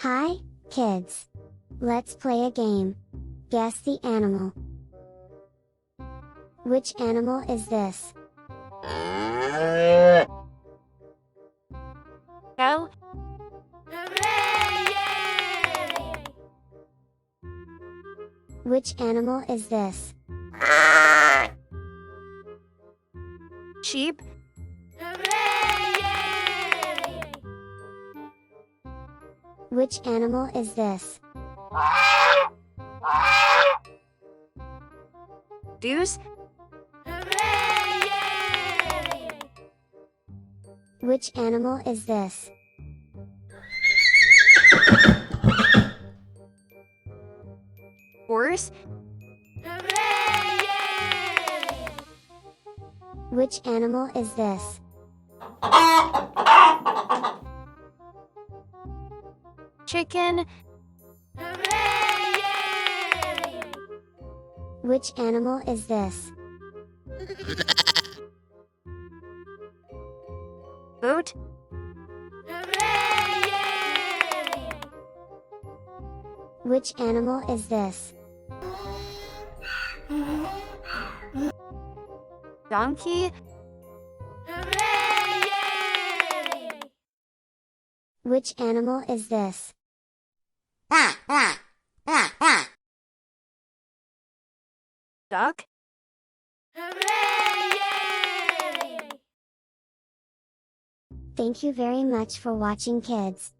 Hi, kids. Let's play a game. Guess the animal. Which animal is this? Cow. Which animal is this? Sheep. Which animal is this? Goose. Which animal is this? Horse. Which animal is this? Chicken. Which animal is this? Goat. Which animal is this? Donkey. Which animal is this? Duck. Thank you very much for watching, kids.